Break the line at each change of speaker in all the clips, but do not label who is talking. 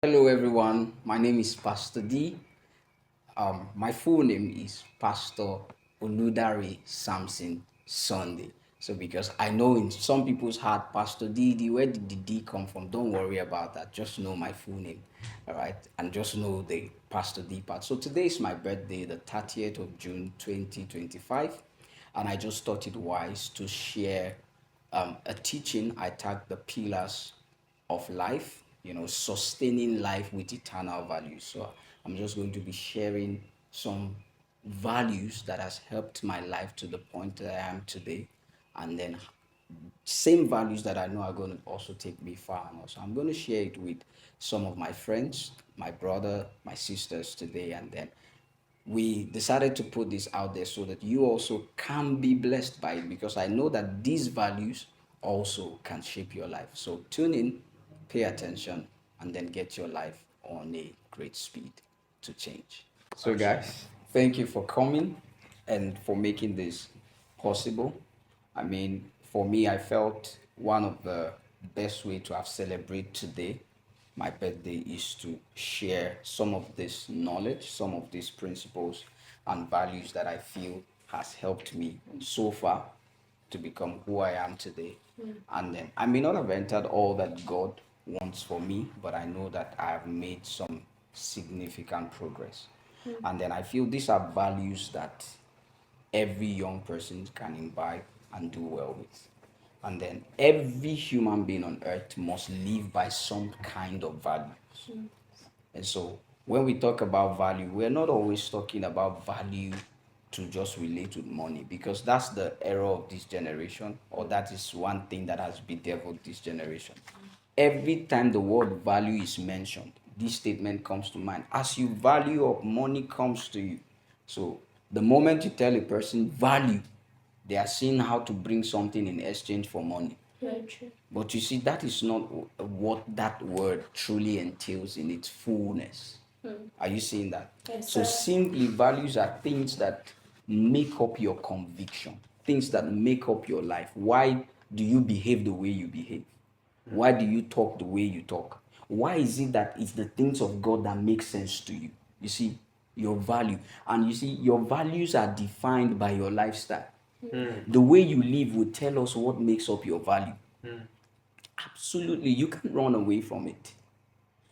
Hello, everyone. My name is Pastor D. My full name is Pastor Oludare Samson Sunday. So, because I know in some people's heart, Pastor D, where did the D come from? Don't worry about that. Just know my full name, all right? And just know the Pastor D part. So, today is my birthday, the 30th of June, 2025. And I just thought it wise to share a teaching I tagged the pillars of life, sustaining life with eternal values. So I'm just going to be sharing some values that has helped my life to the point that I am today. And then same values that I know are going to also take me far. And also I'm going to share it with some of my friends, my brother, my sisters today. And then we decided to put this out there so that you also can be blessed by it, because I know that these values also can shape your life. So tune in, pay attention, and then get your life on a great speed to change. So, guys, thank you for coming and for making this possible. I mean, for me, I felt one of the best way to have celebrate today, my birthday, is to share some of this knowledge, some of these principles and values that I feel has helped me so far to become who I am today. And then I may not have entered all that God wants for me, but I know that I have made some significant progress. And then I feel these are values that every young person can imbibe and do well with. And then every human being on earth must live by some kind of values. And so when we talk about value, we're not always talking about value to just relate with money, because that's the error of this generation, or that is one thing that has bedeviled this generation. Every time the word value is mentioned, this statement comes to mind. As you value up, money comes to you. So the moment you tell a person value, they are seeing how to bring something in exchange for money.
Very true.
But you see, that is not what that word truly entails in its fullness. Are you seeing that?
Yes,
So
sir.
simply, values are things that make up your conviction, things that make up your life. Why do you behave the way you behave? Why do you talk the way you talk? Why is it that it's the things of God that make sense to you? You see, your value. And you see, your values are defined by your lifestyle. The way you live will tell us what makes up your value. Absolutely, you can't run away from it.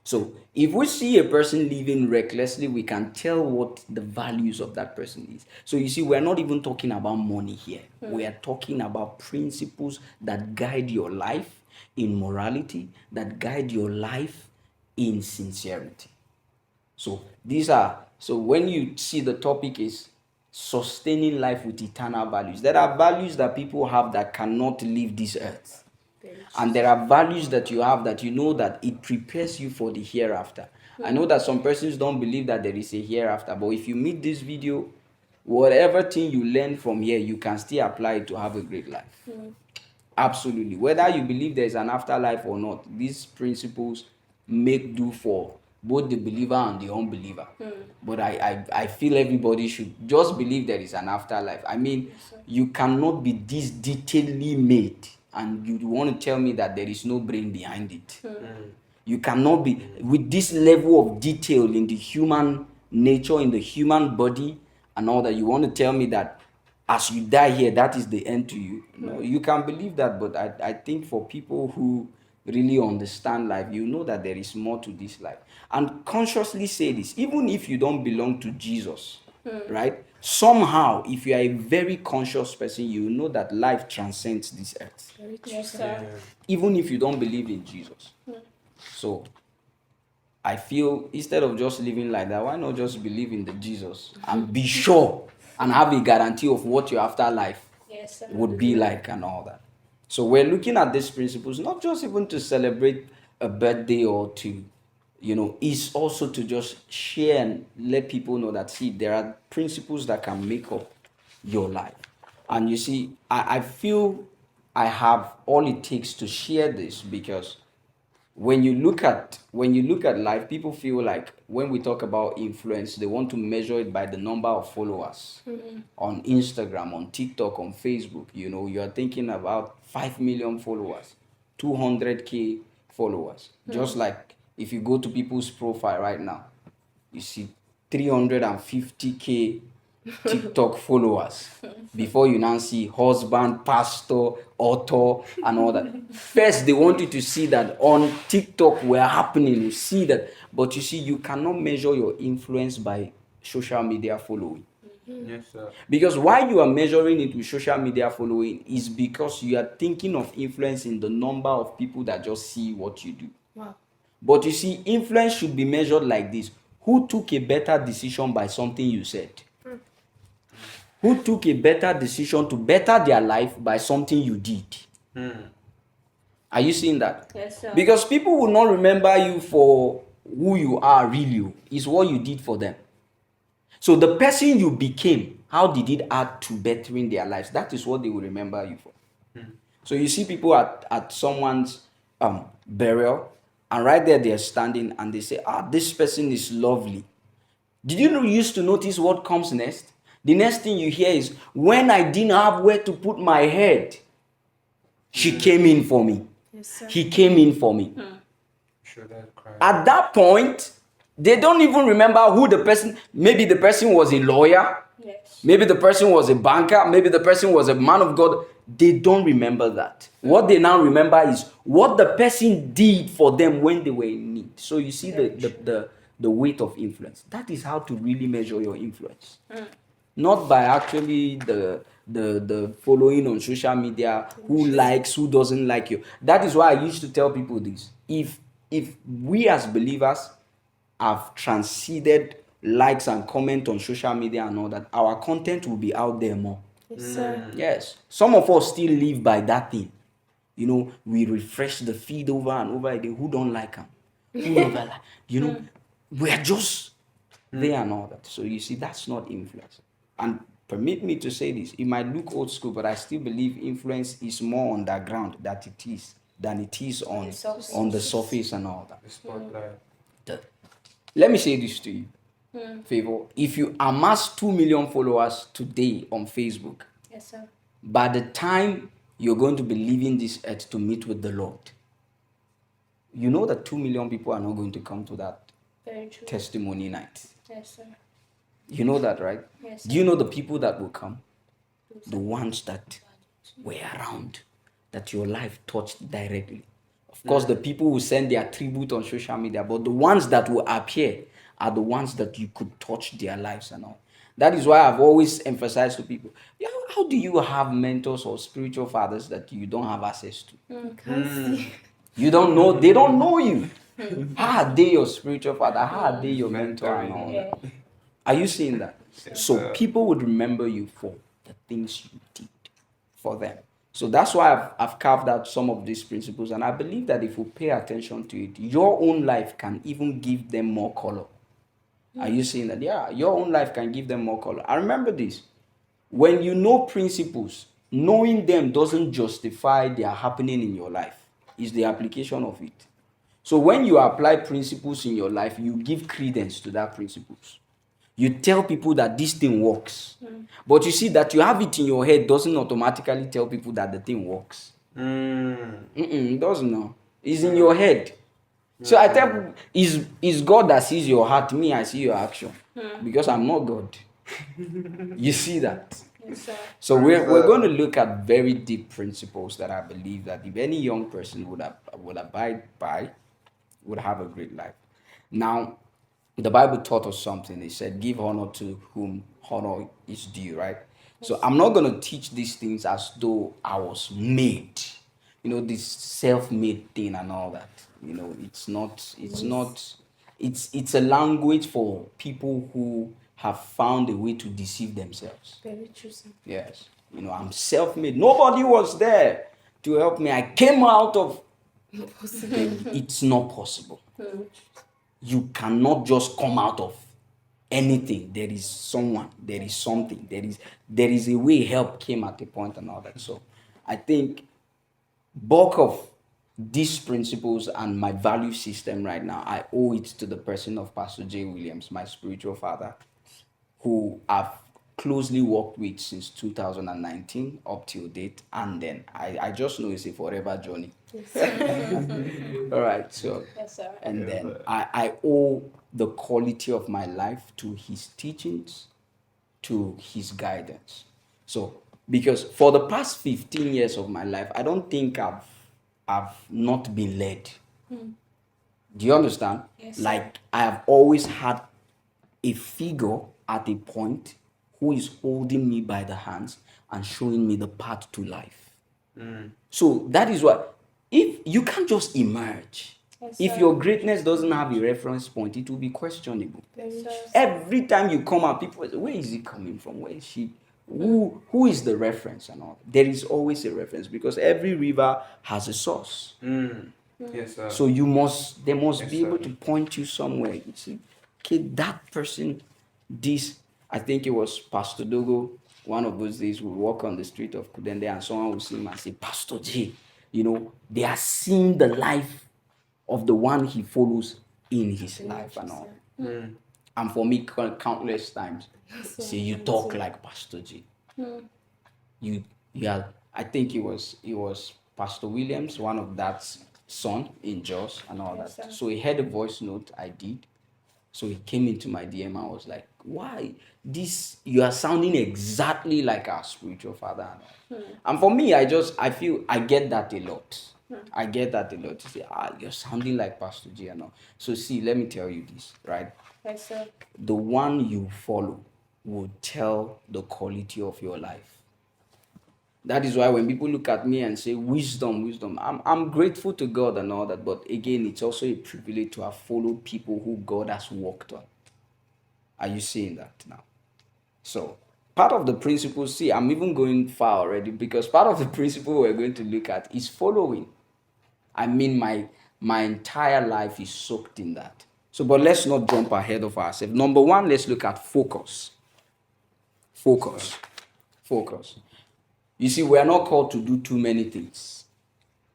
So, if we see a person living recklessly, we can tell what the values of that person is. So, you see, we're not even talking about money here. We are talking about principles that guide your life in morality, that guide your life in sincerity. So, when you see the topic is sustaining life with eternal values, there are values that people have that cannot leave this earth. And there are values that you have that you know that it prepares you for the hereafter. I know that some persons don't believe that there is a hereafter, but if you meet this video, whatever thing you learn from here, you can still apply it to have a great life. Absolutely. Whether you believe there is an afterlife or not, these principles make do for both the believer and the unbeliever. But I feel everybody should just believe there is an afterlife. I mean, you cannot be this detailedly made and you want to tell me that there is no brain behind it. You cannot be with this level of detail in the human nature, in the human body, and all that. You want to tell me that as you die here, that is the end to you. No, you can believe that, but I think for people who really understand life, you know that there is more to this life. And consciously say this, even if you don't belong to Jesus, right? Somehow, if you are a very conscious person, you know that life transcends this earth.
Yes, sir.
Even if you don't believe in Jesus. So I feel instead of just living like that, why not just believe in the Jesus and be sure and have a guarantee of what your afterlife
Yes, sir.
would be like and all that. So we're looking at these principles not just even to celebrate a birthday or to, is also to just share and let people know that, see, there are principles that can make up your life. And you see, I feel I have all it takes to share this, because when you look at life, people feel like when we talk about influence, they want to measure it by the number of followers on Instagram, on TikTok, on Facebook. You're thinking about 5 million followers, 200K followers, just like If you go to people's profile right now, you see 350k TikTok followers before you now see husband, pastor, author, and all that. First, they want you to see that on TikTok we're happening. You see that, but you see, you cannot measure your influence by social media following.
Yes, sir.
Because why you are measuring it with social media following is because you are thinking of influence in the number of people that just see what you do.
Wow.
But you see, influence should be measured like this. Who took a better decision by something you said? Who took a better decision to better their life by something you did? Are you seeing that?
Yes, sir.
Because people will not remember you for who you are really. It's what you did for them. So the person you became, how did it add to bettering their lives? That is what they will remember you for. So you see people at someone's burial, and right there they're standing and they say, this person is lovely. Did you used to notice what comes next? The next thing you hear is, when I didn't have where to put my head, she came in for me.
Yes, sir.
He came in for me.
Should I cry?
At that point, they don't even remember who the person, maybe the person was a lawyer,
Yes.
maybe the person was a banker, maybe the person was a man of God. They don't remember that. What they now remember is what the person did for them when they were in need. So you see the weight of influence. That is how to really measure your influence. Not by actually the following on social media, who likes, who doesn't like you. That is why I used to tell people this. If we as believers have transcended likes and comment on social media and all that, our content will be out there more.
Yes, sir.
Yes. Some of us still live by that thing. You know, we refresh the feed over and over again. Who don't like them? Who never like? You know, we are just there and all that. So you see, that's not influence. And permit me to say this. It might look old school, but I still believe influence is more underground than it is on the surface and all that.
The spotlight.
Let me say this to you. Favor. If you amass 2 million followers today on Facebook,
Yes, sir.
by the time you're going to be leaving this earth to meet with the Lord, you know that 2 million people are not going to come to that
Very true.
testimony night.
Yes, sir.
You know that, right?
Yes,
Do you know the people that will come? The ones that were around, that your life touched directly. Of course, the people will send their tribute on social media, but the ones that will appear are the ones that you could touch their lives and all. That is why I've always emphasized to people, how do you have mentors or spiritual fathers that you don't have access to?
Can't see.
You don't know, they don't know you. How are they your spiritual father? How are they your mentor and all that?
Yeah.
Are you seeing that?
Yes,
So
sir.
people would remember you for the things you did for them. So that's why I've carved out some of these principles, and I believe that if we pay attention to it, your own life can even give them more color. Are you seeing that? Yeah, your own life can give them more color. I remember this. When you know principles, knowing them doesn't justify their happening in your life. It's the application of it. So when you apply principles in your life, you give credence to that principles. You tell people that this thing works. But you see that you have it in your head doesn't automatically tell people that the thing works. It doesn't know. It's in your head. So I tell people, is God that sees your heart. Me, I see your action. Because I'm not God. You see that?
Yes, sir.
So we're going to look at very deep principles that I believe that if any young person would abide by, would have a great life. Now, the Bible taught us something. It said, give honor to whom honor is due, right? So I'm not going to teach these things as though I was made. You know, this self-made thing and all that. You know, it's a language for people who have found a way to deceive themselves.
Very true, sir.
Yes. You know, I'm self-made. Nobody was there to help me. I came out of... It's not possible. You cannot just come out of anything. There is someone, there is something, there is a way help came at a point and all that. So I think bulk of these principles and my value system right now, I owe it to the person of Pastor J. Williams, my spiritual father, who I've closely worked with since 2019 up till date, and then I just know it's a forever journey. All right, so
Yes, sir.
and then I owe the quality of my life to his teachings, to his guidance. So because for the past 15 years of my life, I don't think I've not been led. Do you understand?
Yes, sir.
Like I have always had a figure at a point who is holding me by the hands and showing me the path to life. So that is what, if you can't just emerge,
Yes,
if
sir.
your greatness doesn't have a reference point, it will be questionable.
Yes, sir.
Every time you come out, people say, where is it coming from? Where is she? Who is the reference and all? There is always a reference because every river has a source.
Yes, sir.
So they must
Yes,
be able
sir.
to point you somewhere. You see, okay, that person, this, I think it was Pastor Dogo. One of those days we walk on the street of Kudende and someone will see him and say, Pastor J, they are seeing the life of the one he follows in his life and all. And for me, countless times, say you talk like Pastor J. You yeah, I think it was Pastor Williams, one of that's son in Jos and all
Yes,
that.
sir.
So he had a voice note I did. So he came into my DM and was like, why this, you are sounding exactly like our spiritual father and all. And for me, I feel I get that a lot. I get that a lot. To say, you're sounding like Pastor G and all. So see, let me tell you this, right?
Yes, sir.
The one you follow will tell the quality of your life. That is why when people look at me and say wisdom, wisdom, I'm grateful to God and all that. But again, it's also a privilege to have followed people who God has worked on. Are you seeing that now? So part of the principle, see, I'm even going far already because part of the principle we're going to look at is following. I mean, my entire life is soaked in that. So, but let's not jump ahead of ourselves. Number one, let's look at focus. Focus. Focus. You see, we are not called to do too many things.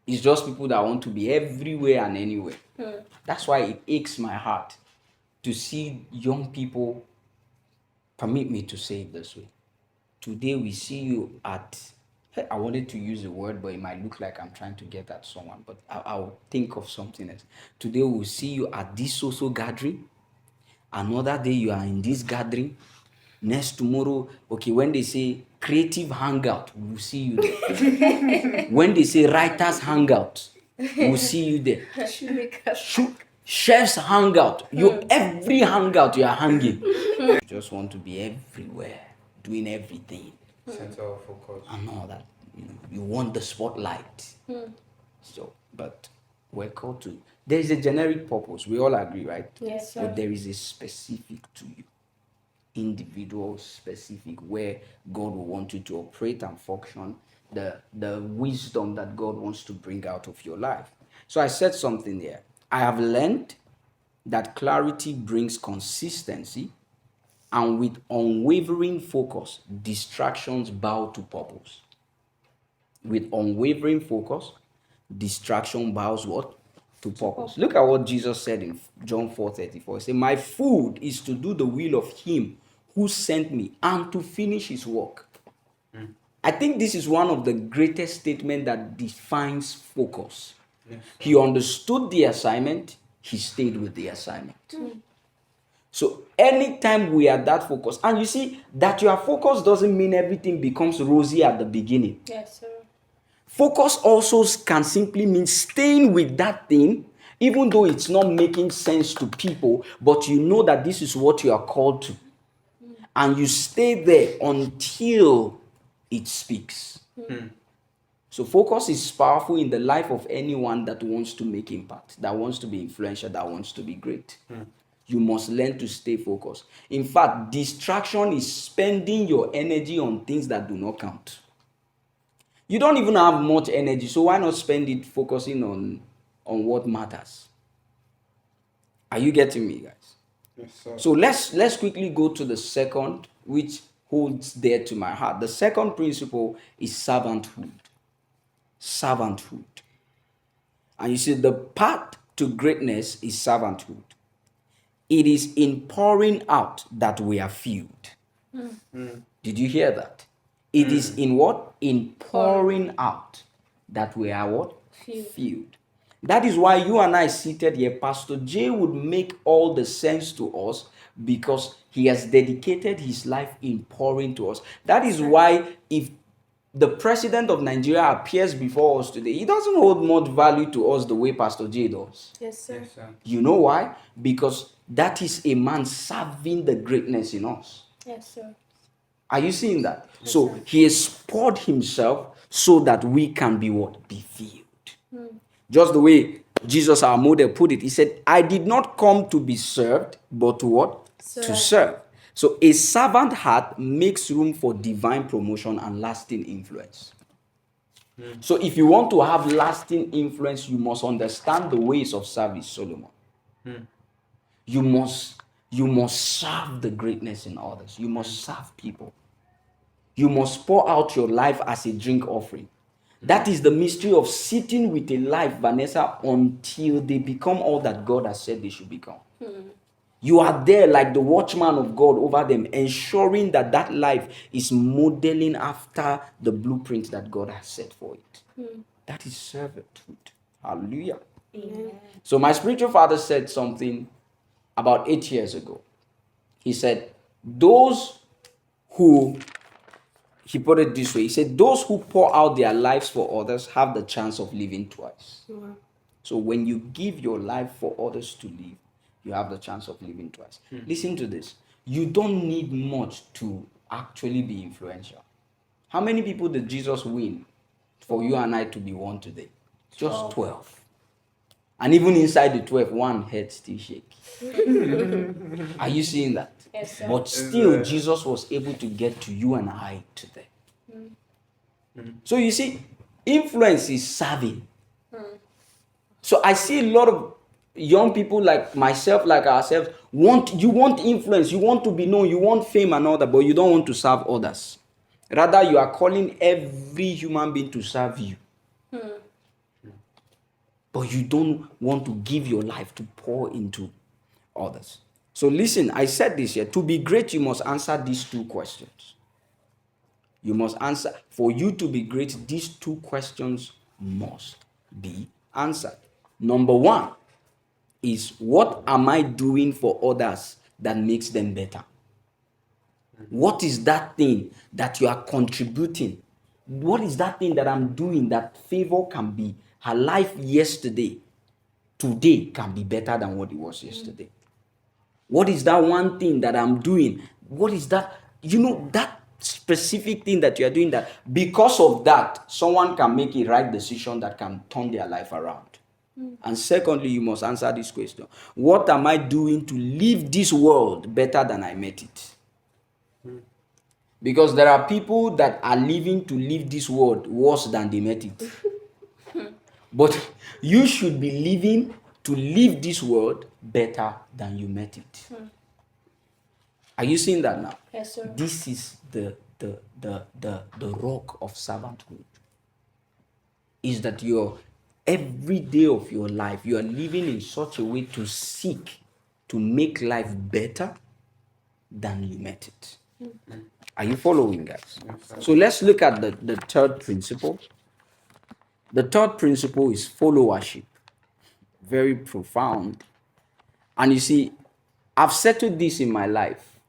It's just people that want to be everywhere and anywhere. That's why it aches my heart to see young people, permit me to say it this way. Today we see you at, I wanted to use a word, but it might look like I'm trying to get at someone, but I'll think of something else. Today we'll see you at this social gathering. Another day you are in this gathering. Next tomorrow, okay, when they say creative hangout, we'll see you there. When they say writers hangout, we'll see you there. Chefs hangout, every hangout you are hanging. You just want to be everywhere, doing everything
Center of focus.
and all that. You want the spotlight. So, but we're called to. There is a generic purpose. We all agree, right?
Yes, sir.
But there is a specific to you, individual specific, where God will want you to operate and function, the wisdom that God wants to bring out of your life. So I said something there. I have learned that clarity brings consistency, and with unwavering focus, distractions bow to purpose. With unwavering focus, distraction bows what? To purpose. Look at what Jesus said in John 4:34. He said, my food is to do the will of him who sent me and to finish his work. I think this is one of the greatest statements that defines focus.
Yes,
He understood the assignment, he stayed with the assignment. So anytime we are that focused, and you see that you are focused doesn't mean everything becomes rosy at the beginning.
Yes, sir.
Focus also can simply mean staying with that thing, even though it's not making sense to people, but you know that this is what you are called to. And you stay there until it speaks. So focus is powerful in the life of anyone that wants to make impact, that wants to be influential, that wants to be great. You must learn to stay focused. In fact, distraction is spending your energy on things that do not count. You don't even have much energy, so why not spend it focusing on what matters? Are you getting me, guys?
Yes, sir.
So let's quickly go to the second, which holds dear to my heart. The second principle is servanthood. Servanthood. And you see, the path to greatness is servanthood. It is in pouring out that we are filled. Did you hear that? It is in what? In pouring out that we are what? Filled. That is why you and I seated here, Pastor J would make all the sense to us because he has dedicated his life in pouring to us. That is why if the president of Nigeria appears before us today, he doesn't hold much value to us the way Pastor J does.
Yes, sir.
Yes, sir.
You know why? Because that is a man serving the greatness in us.
Yes, sir.
Are you seeing that? So he has poured himself so that we can be what? Be filled. Just the way Jesus, our model, put it. He said, I did not come to be served, but to what?
Serve.
To serve. So a servant heart makes room for divine promotion and lasting influence. So if you want to have lasting influence, you must understand the ways of service, Solomon. You must serve the greatness in others. You must serve people. You must pour out your life as a drink offering. That is the mystery of sitting with a life, Vanessa, until they become all that God has said they should become. You are there like the watchman of God over them, ensuring that that life is modeling after the blueprint that God has set for it. That is servitude. Hallelujah.
Amen.
So my spiritual father said something about 8 years ago. He said, those who, he put it this way, he said, those who pour out their lives for others have the chance of living twice.
Wow.
So when you give your life for others to live, you have the chance of living twice. Listen to this. You don't need much to actually be influential. How many people did Jesus win for you and I to be one today? Just 12. And even inside the 12, one head still shake. Are you seeing that?
Yes, sir.
But still, Jesus was able to get to you and I today. So you see, influence is serving. So I see a lot of young people like myself, like ourselves, you want influence, you want to be known, you want fame and all that, but you don't want to serve others. Rather, you are calling every human being to serve you. But you don't want to give your life to pour into others. So listen, I said this here. To be great, you must answer these two questions. You must answer. For you to be great, these two questions must be answered. Number one is, what am I doing for others that makes them better? What is that thing that you are contributing? What is that thing that I'm doing that favor can be? Her life yesterday, today can be better than what it was yesterday. What is that one thing that I'm doing? What is that? You know, that specific thing that you are doing, that because of that, someone can make a right decision that can turn their life around. And secondly, you must answer this question. What am I doing to leave this world better than I met it? Because there are people that are living to leave this world worse than they met it. But you should be living to leave this world better than you met it. Are you seeing that now?
Yes, sir.
This is the rock of servanthood. Is that your every day of your life, you are living in such a way to seek to make life better than you met it. Are you following, guys? So let's look at the third principle. The third principle is followership. Very profound. And you see, I've settled this in my life.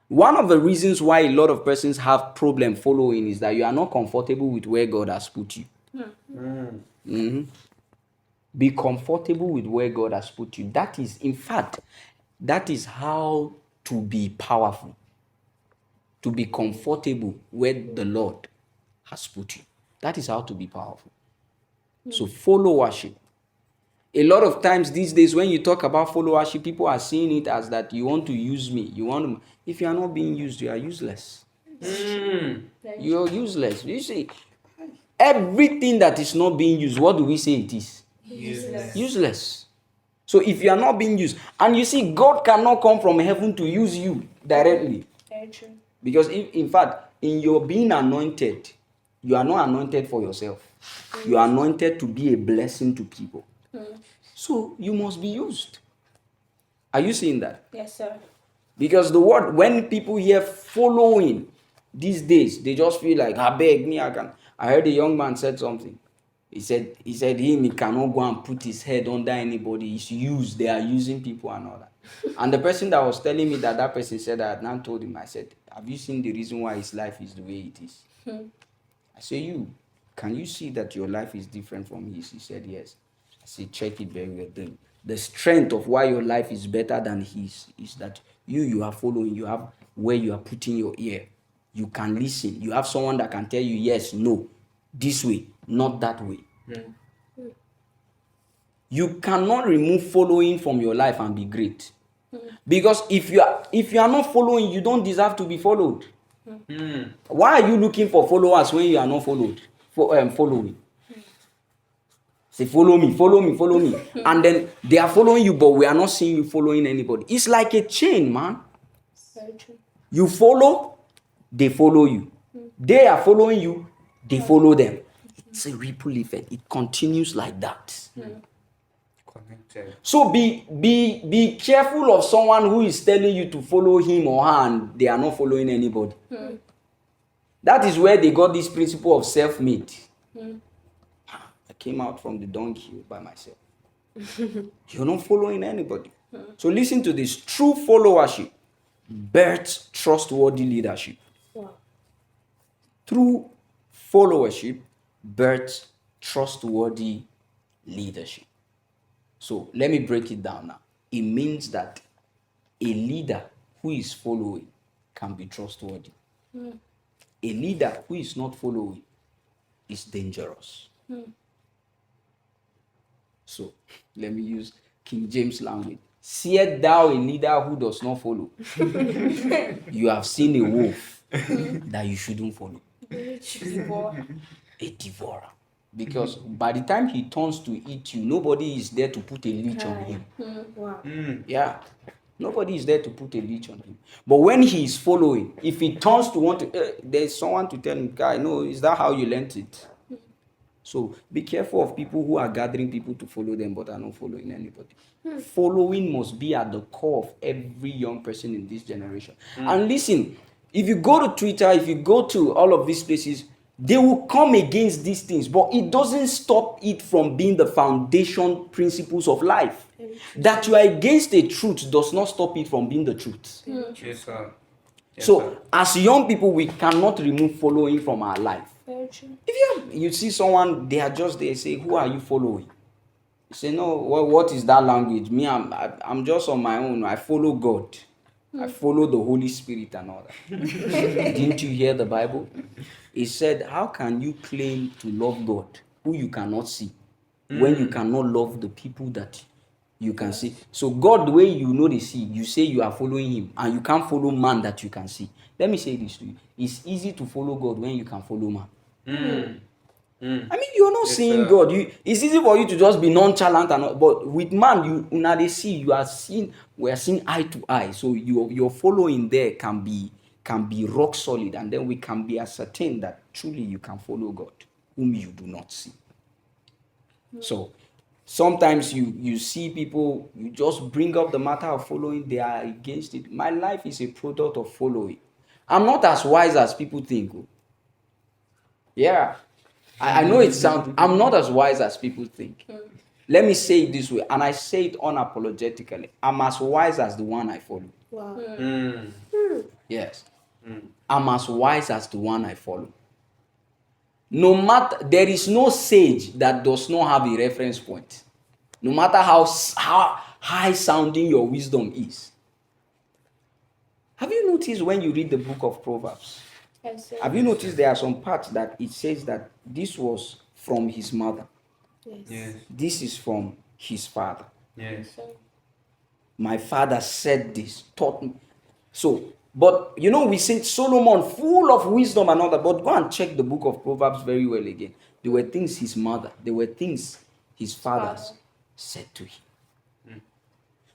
One of the reasons why a lot of persons have problem following is that you are not comfortable with where God has put you. Be comfortable with where God has put you. That is, in fact, that is how to be powerful. To be comfortable where the Lord has put you. That is how to be powerful. So followership. A lot of times these days when you talk about followership, people are seeing it as that you want to use me. If you are not being used, you are useless. You are useless. You see, everything that is not being used, what do we say it is? Useless. So if you are not being used, and you see, God cannot come from heaven to use you directly.
Very true.
Because in fact, in your being anointed, you are not anointed for yourself. You are anointed to be a blessing to people. So you must be used. Are you seeing that?
Yes, sir.
Because the word, when people hear following, these days they just feel like, I beg me, I can. I heard a young man said something. He said he cannot go and put his head under anybody. It's used. They are using people and all that. And the person that was telling me that person said that, now told him, I said, have you seen the reason why his life is the way it is? I say, can you see that your life is different from his? He said, yes. I said, check it very well. The strength of why your life is better than his is that you are following, you have where you are putting your ear. You can listen. You have someone that can tell you, yes, no, this way, not that way. You cannot remove following from your life and be great. Because if you are not following, you don't deserve to be followed. Why are you looking for followers when you are not following? Say, follow me, follow me, follow me. And then they are following you, but we are not seeing you following anybody. It's like a chain, man.
Very true.
You follow, they follow you. They are following you, they follow them. It's a ripple effect. It continues like that.
Connected.
So be careful of someone who is telling you to follow him or her and they are not following anybody. That is where they got this principle of self-made. I came out from the donkey by myself. You're not following anybody. So listen to this. True followership births trustworthy leadership.
Wow.
True followership births trustworthy leadership. So let me break it down now. It means that a leader who is following can be trustworthy. A leader who is not following is dangerous. So let me use King James language. Seest thou a leader who does not follow? You have seen a wolf that you shouldn't follow. A devourer. Because by the time he turns to eat you, nobody is there to put a leash on him.
Wow.
Yeah. Nobody is there to put a leash on him. But when he is following, if he turns to want to, there's someone to tell him, guy, no, is that how you learnt it? So be careful of people who are gathering people to follow them but are not following anybody. Following must be at the core of every young person in this generation. And listen, if you go to Twitter, if you go to all of these places, they will come against these things, but it doesn't stop it from being the foundation principles of life. That you are against the truth does not stop it from being the truth.
Yes, sir. Yes,
So,
sir.
as young people, we cannot remove following from our life.
Very true.
If you see someone, they are just there, say, who are you following? You say, no, what is that language? Me, I'm just on my own. I follow God. I follow the Holy Spirit and all that. Didn't you hear the Bible? It said, how can you claim to love God who you cannot see when you cannot love the people that you can see? So God, the way you know they see, you say you are following him and you can't follow man that you can see. Let me say this to you. It's easy to follow God when you can follow man. I mean, you're not
Yes,
seeing
sir.
God. It's easy for you to just be nonchalant, and all, but with man, now they see you are seeing. We are seeing eye to eye. So your following there can be rock solid, and then we can be ascertained that truly you can follow God, whom you do not see. So sometimes you see people, you just bring up the matter of following, they are against it. My life is a product of following. I'm not as wise as people think. Yeah. I know it sounds, I'm not as wise as people think. Let me say it this way, and I say it unapologetically. I'm as wise as the one I follow.
Wow.
Yes. I'm as wise as the one I follow. No matter, there is no sage that does not have a reference point. No matter how high sounding your wisdom is. Have you noticed when you read the book of Proverbs?
Yes, sir.
Have you noticed there are some parts that it says that this was from his mother?
Yes.
Yes.
This is from his father.
Yes.
Sir.
My father said this, taught me. So, but we said Solomon full of wisdom and all that, but go and check the book of Proverbs very well again. There were things his mother, there were things his fathers said to him.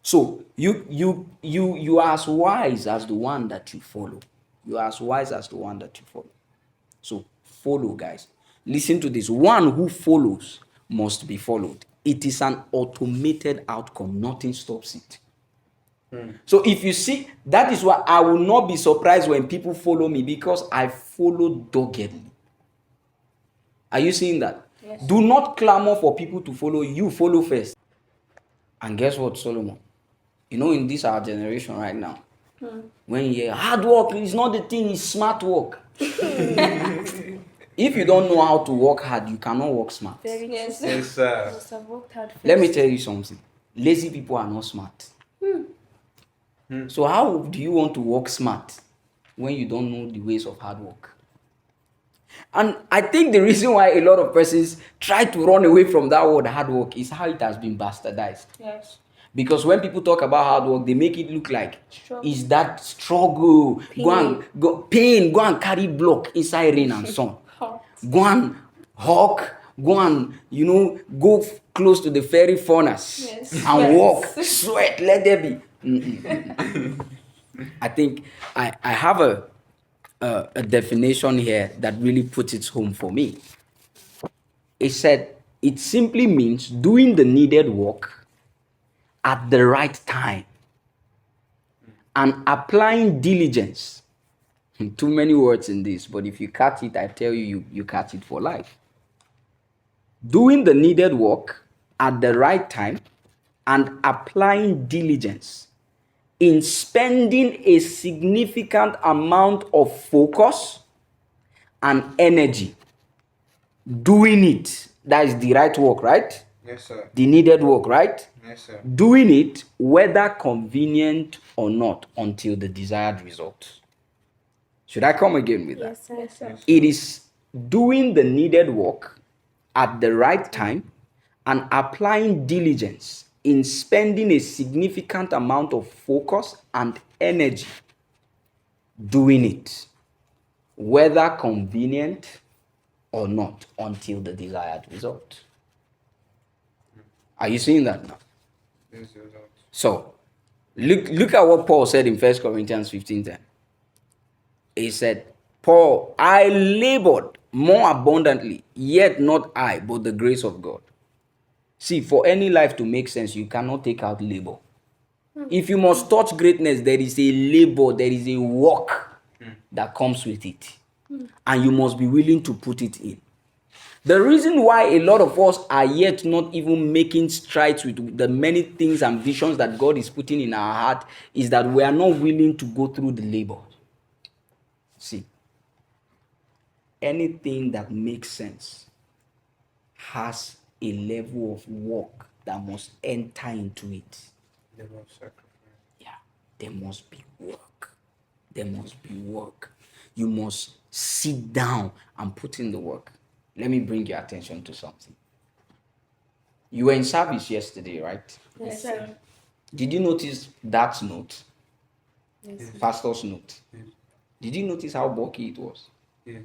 So you are as wise as the one that you follow. You are as wise as the one that you follow. So follow, guys. Listen to this. One who follows must be followed. It is an automated outcome. Nothing stops it. So if you see, that is why I will not be surprised when people follow me, because I follow doggedly. Are you seeing that?
Yes.
Do not clamor for people to follow you, follow first. And guess what, Solomon? You know, in this our generation right now, when you hear hard work is not the thing, it's smart work. If you don't know how to work hard, you cannot work smart.
Very
Yes,
true.
sir.
Must have worked hard first.
Let me tell you something. Lazy people are not smart. So how do you want to work smart when you don't know the ways of hard work? And I think the reason why a lot of persons try to run away from that word hard work is how it has been bastardized.
Yes.
Because when people talk about hard work, they make it look like
Struggle.
is that struggle,
Pain.
go and carry block inside rain and sun.
Hot.
Go and hawk, go and go close to the fairy furnace
Yes.
and
Yes.
walk, sweat, let there be. I think I have a definition here that really puts it home for me. It said it simply means doing the needed work at the right time and applying diligence. Too many words in this, but if you catch it, I tell you catch it for life. Doing the needed work at the right time and applying diligence in spending a significant amount of focus and energy doing it. That is the right work, right?
Yes, sir.
The needed work, right?
Yes, sir.
Doing it whether convenient or not until the desired result. Should I come again with that?
Yes, sir. Yes, sir.
It is doing the needed work at the right time and applying diligence in spending a significant amount of focus and energy doing it, whether convenient or not, until the desired result. Are you seeing that now?
Yes, sir.
So, look at what Paul said in 1 Corinthians 15:10. He said, Paul, I labored more abundantly, yet not I, but the grace of God. See, for any life to make sense, you cannot take out labor. If you must touch greatness, there is a labor, there is a work that comes with it. And you must be willing to put it in. The reason why a lot of us are yet not even making strides with the many things and visions that God is putting in our heart is that we are not willing to go through the labor. See, anything that makes sense has a level of work that must enter into it.
Never sacrifice.
Yeah, there must be work. There must be work. You must sit down and put in the work. Let me bring your attention to something. You were in service yesterday, right?
Yes, sir.
Did you notice that note?
Yes.
Pastor's note.
Yes.
Did you notice how bulky it was?
Yes.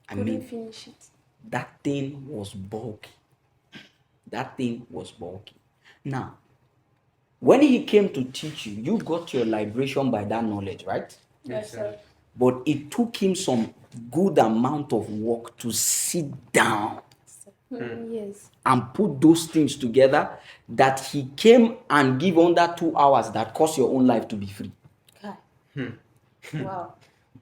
I
Couldn't
mean,
finish it.
that thing was bulky. That thing was bulky. Now, when he came to teach you, you got your liberation by that knowledge, right?
Yes, sir.
But it took him some good amount of work to sit down
Yes.
and put those things together that he came and give under 2 hours that cost your own life to be free.
Okay. Wow.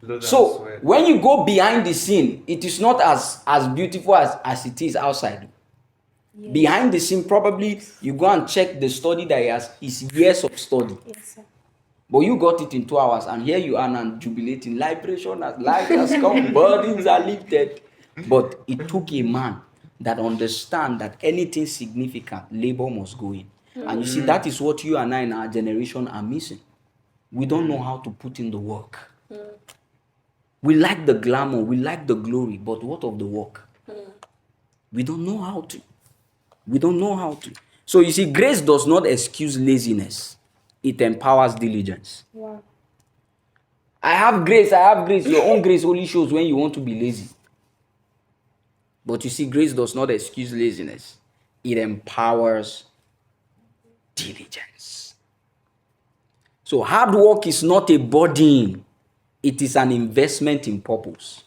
Blood and
So
sweat.
when you go behind the scene, it is not as beautiful as it is outside.
Yes.
Behind the scene, probably you go and check the study that he has, is years of study.
Yes, sir.
But you got it in 2 hours, and here you are now jubilating. Liberation has life has come, burdens are lifted. But it took a man that understand that anything significant, labor must go in. And you see, that is what you and I in our generation are missing. We don't know how to put in the work. We like the glamour, we like the glory, but what of the work? We don't know how to. We don't know how to. So you see, grace does not excuse laziness. It empowers diligence.
Wow.
I have grace, I have grace. Your own grace only shows when you want to be lazy. But you see, grace does not excuse laziness. It empowers diligence. So hard work is not a burden. It is an investment in purpose.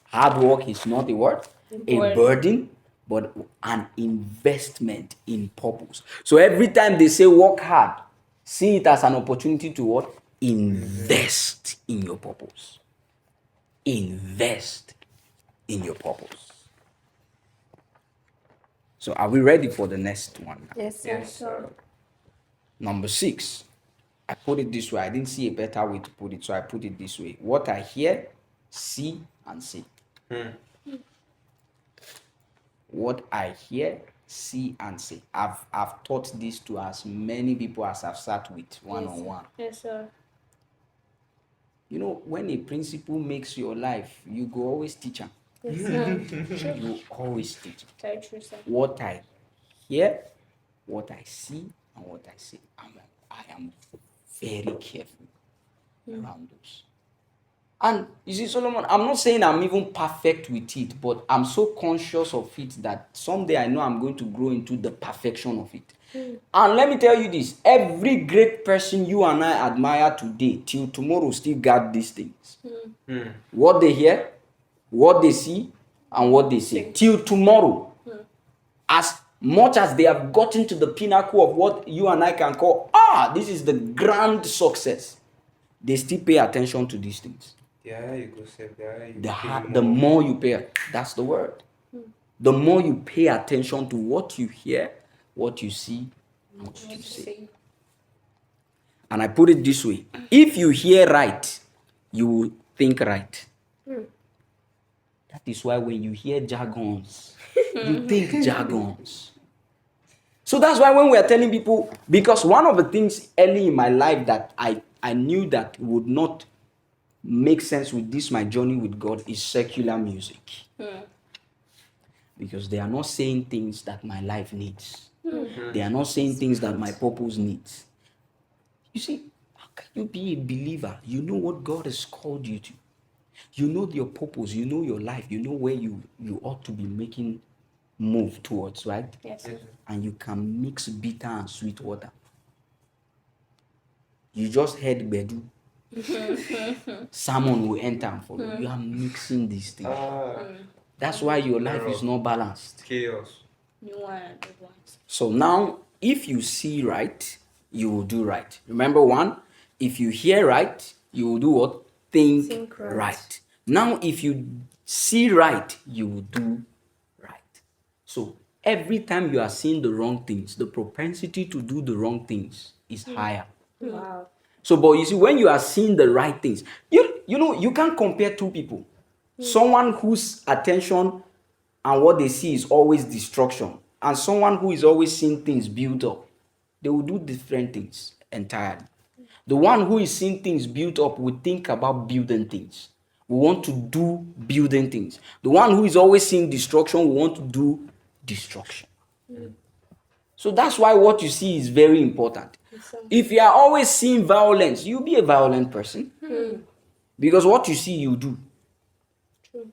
Hard work is not a what? A burden, but an investment in purpose. So every time they say work hard, See it as an opportunity to what? Invest in your purpose. Invest in your purpose. So are we ready for the next one?
Yes, sir.
Yes, sir.
Number 6. I put it this way. I didn't see a better way to put it, so I put it this way. What I hear, see, and say. What I hear, see, and say. I've taught this to as many people as I've sat with one-on-one.
Yes, sir.
You know, when a principal makes your life, you go always teach him.
Yes, sir.
You always teach him.
Very true, sir.
What I hear, what I see, and what I say. I am very careful around those. And you see, Solomon, I'm not saying I'm even perfect with it, but I'm so conscious of it that someday I know I'm going to grow into the perfection of it. And let me tell you this, every great person you and I admire today, till tomorrow, still got these things. What they hear, what they see, and what they say. Till tomorrow. As much as they have gotten to the pinnacle of what you and I can call, this is the grand success, they still pay attention to these things.
The higher you go, sir, the higher you
The more you pay, that's the word. The more you pay attention to what you hear, what you see, and what you say. And I put it this way: if you hear right, you will think right. That is why when you hear jargons, you think jargons. So that's why when we are telling people, because one of the things early in my life that I knew that would not make sense with this, my journey with God, is secular music. Because they are not saying things that my life needs. They are not saying things that my purpose needs. You see, how can you be a believer? You know what God has called you to. You know your purpose, you know your life, you know where you ought to be making move towards, right?
Yes.
And you can mix bitter and sweet water. You just heard Bedu. Someone will enter and follow. You are mixing these things. That's why your life is not balanced.
Chaos.
So now, if you see right, you will do right. Remember one, if you hear right, you will do what? Think right. Now, if you see right, you will do right. So every time you are seeing the wrong things, the propensity to do the wrong things is higher.
Wow.
So, but you see, when you are seeing the right things, you know, you can't compare two people. Someone whose attention and what they see is always destruction, and someone who is always seeing things built up, they will do different things entirely. The one who is seeing things built up will think about building things. We want to do building things. The one who is always seeing destruction will want to do destruction. So that's why what you see is very important. If you are always seeing violence, you'll be a violent person. Because what you see, you do.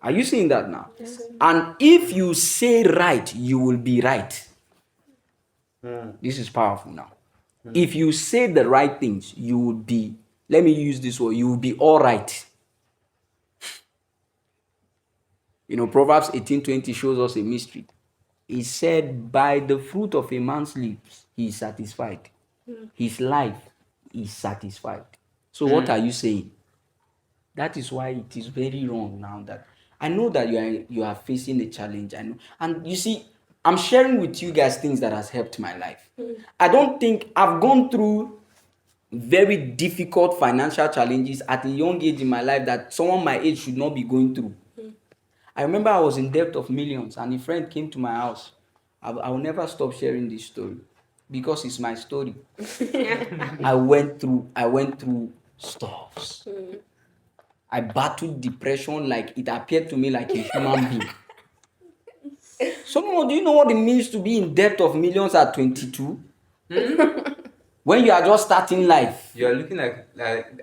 Are you seeing that now?
Yes.
And if you say right, you will be right. This is powerful now. If you say the right things, you will be, let me use this word, you will be all right. You know, Proverbs 18:20 shows us a mystery. It said, by the fruit of a man's lips, he is satisfied. His life is satisfied. So what are you saying? That is why it is very wrong now that I know that you are facing a challenge. I know. And you see, I'm sharing with you guys things that has helped my life. I don't think I've gone through very difficult financial challenges at a young age in my life that someone my age should not be going through. I remember I was in debt of millions and a friend came to my house. I will never stop sharing this story because it's my story. I went through stuffs. I battled depression like it appeared to me like a human being. Someone, do you know what it means to be in debt of millions at 22? When you are just starting life.
You are looking like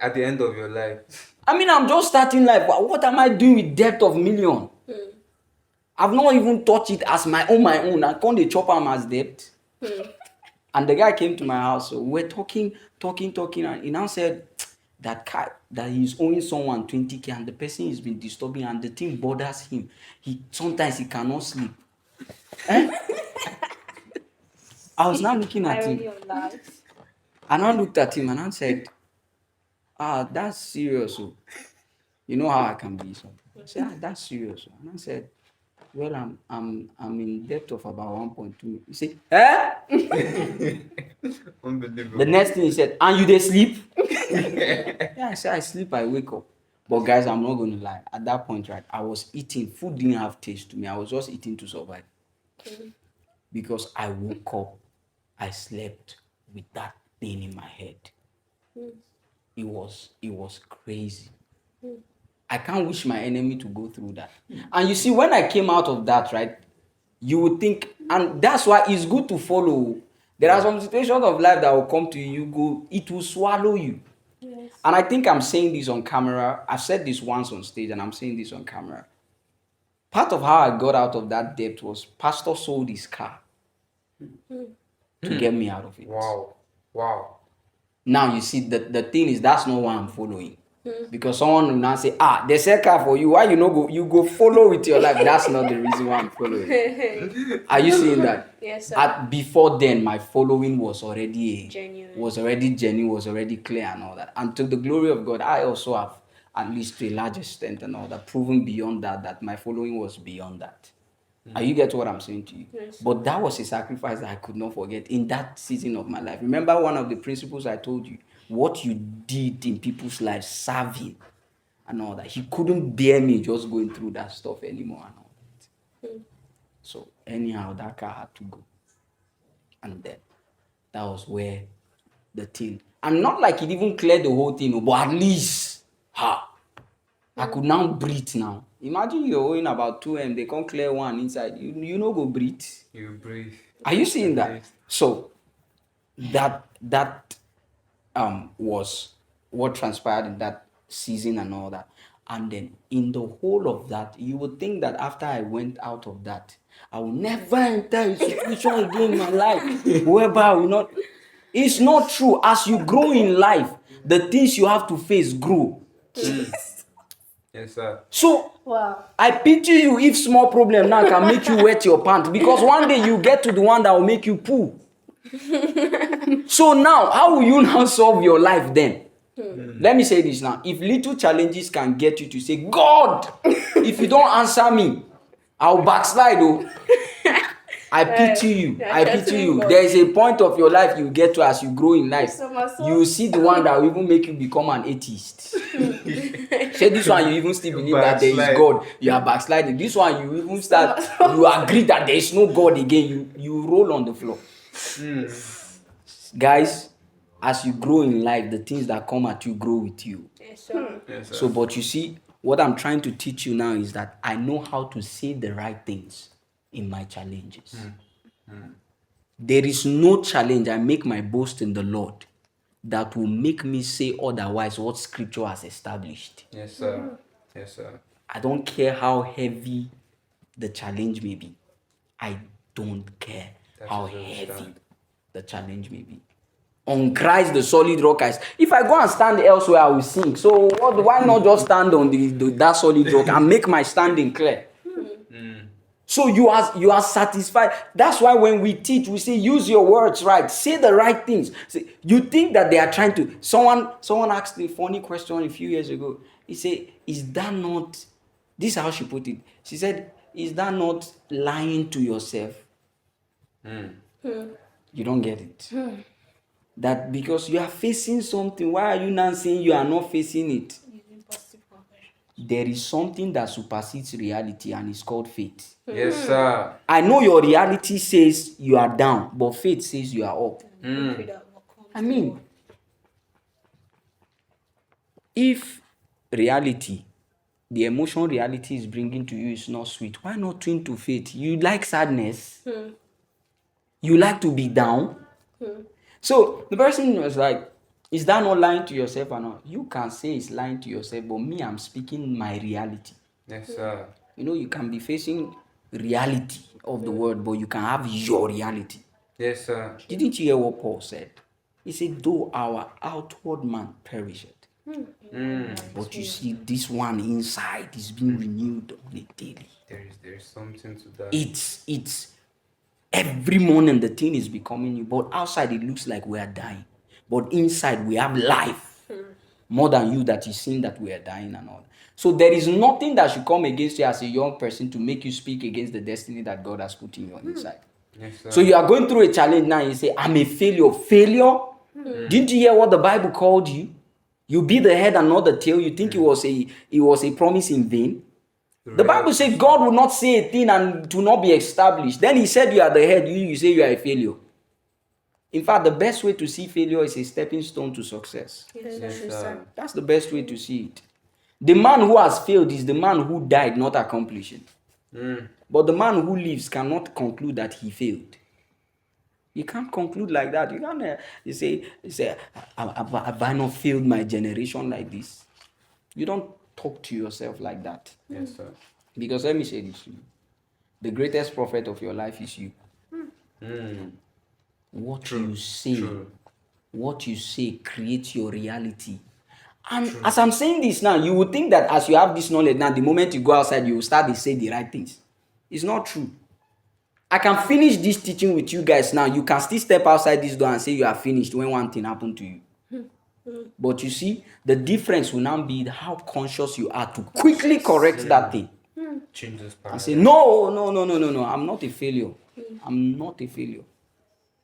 at the end of your life.
I mean, I'm just starting life. What am I doing with debt of million? I've not even touched it as my own. I can't chop them as debt. And the guy came to my house. So we're talking, and he now said that he's owing someone 20K and the person has been disturbing and the thing bothers him. Sometimes he cannot sleep. I was now looking at him. And I looked at him and I said, that's serious. Oh. You know how I can be. So I said, that's serious. Oh." And I said, well, I'm in depth of about 1.2. He said, eh?
Unbelievable.
The next thing he said, and you they sleep? Yeah, I said, I sleep, I wake up. But guys, I'm not going to lie. At that point, right, I was eating. Food didn't have taste to me. I was just eating to survive. Because I woke up, I slept with that thing in my head. It was crazy. I can't wish my enemy to go through that. And you see, when I came out of that, right, you would think, and that's why it's good to follow. There are some situations of life that will come to you, it will swallow you.
Yes.
And I think I'm saying this on camera. I've said this once on stage, and I'm saying this on camera. Part of how I got out of that debt was Pastor sold his car to get me out of it.
Wow.
Now you see, the thing is, that's not why I'm following. Because someone will now say, they sell car for you. Why you no go? You go follow with your life. That's not the reason why I'm following. Are you seeing that?
Yes, sir.
Before then, my following was already
Genuine.
was already clear and all that. And to the glory of God, I also have, at least to a large extent and all that, proven beyond that my following was beyond that. Are you get what I'm saying to you?
Yes.
But that was a sacrifice that I could not forget in that season of my life. Remember one of the principles I told you, what you did in people's lives, serving and all that. He couldn't bear me just going through that stuff anymore and all that. So anyhow, that car had to go. And then that was where the thing. And not like it even cleared the whole thing, but at least, I could now breathe now. Imagine you're owing about 2M, they can't clear one inside. You know go breathe.
You breathe.
Are you seeing
At
that?
least.
So that was what transpired in that season and all that. And then in the whole of that, you would think that after I went out of that, I will never enter a situation again in my life whereby I will not. It's not true. As you grow in life, the things you have to face grow.
Yes, sir.
So
Wow.
I pity you if small problem now can make you wet your pants, because one day you get to the one that will make you poo. So now, how will you now solve your life then? Let me say this now. If little challenges can get you to say, God, if you don't answer me, I'll backslide. Oh. I pity you. I pity you. There is a point of your life you get to as you grow in life. You see the one that will even make you become an atheist. Say this one, you even still believe that there is God. You are backsliding. This one, you even start, you agree that there is no God again. You roll on the floor. Guys, as you grow in life, the things that come at you grow with you.
Yes, sir.
Yes, sir.
So, but you see, what I'm trying to teach you now is that I know how to say the right things in my challenges. There is no challenge I make my boast in the Lord that will make me say otherwise what scripture has established.
Yes, sir. Yes, sir.
I don't care how heavy the challenge may be. I don't care
That
how
is where we
heavy
stand.
the challenge may be. On Christ, the solid rock I stand. If I go and stand elsewhere, I will sink. So why not just stand on that solid rock and make my standing clear? So you are satisfied. That's why when we teach, we say use your words right. Say the right things. You think that they are trying to. Someone asked a funny question a few years ago. He said, "Is that not?" This is how she put it. She said, "Is that not lying to yourself?" You don't get it. That because you are facing something, why are you now saying you are not facing it? There is something that supersedes reality, and it's called faith.
Yes, sir.
I know your reality says you are down, but faith says you are up. I mean, if reality, the emotion reality is bringing to you is not sweet, why not tune to faith? You like sadness? You like to be down? So the person was like, is that not lying to yourself or not? You can say it's lying to yourself, but me, I'm speaking my reality.
Yes, sir.
You know, you can be facing reality of the world, but you can have your reality.
Yes, sir.
Didn't you hear what Paul said? He said, though our outward man perisheth, but you see, this one inside is being renewed on a daily.
There is something to that.
It's every morning the thing is becoming new, but outside it looks like we are dying. but inside we have life more than you that is seeing that we are dying and all. So there is nothing that should come against you as a young person to make you speak against the destiny that God has put in your inside.
Yes, sir.
So you are going through a challenge now. You say, "I'm a failure." Failure? Didn't you hear what the Bible called you? You be the head and not the tail. You think it was a promise in vain? The Bible says God will not say a thing and it will not be established. Then he said you are the head, you say you are a failure. In fact, the best way to see failure is a stepping stone to success.
Yes,
Yes,
true,
sir.
sir.
That's the best way to see it. The man who has failed is the man who died not accomplishing. But the man who lives cannot conclude that he failed. You can't conclude like that. You can't you say have I not failed my generation like this? You don't talk to yourself like that.
Yes, sir.
Because let me say this to you. The greatest prophet of your life is you. What you say,
True.
what you say creates your reality. And as I'm saying this now, you would think that as you have this knowledge now, the moment you go outside, you will start to say the right things. It's not true. I can finish this teaching with you guys now. You can still step outside this door and say you are finished when one thing happened to you. But you see, the difference will now be how conscious you are to quickly correct that thing.
Change this
And
paradigm.
say, no, I'm not a failure. I'm not a failure.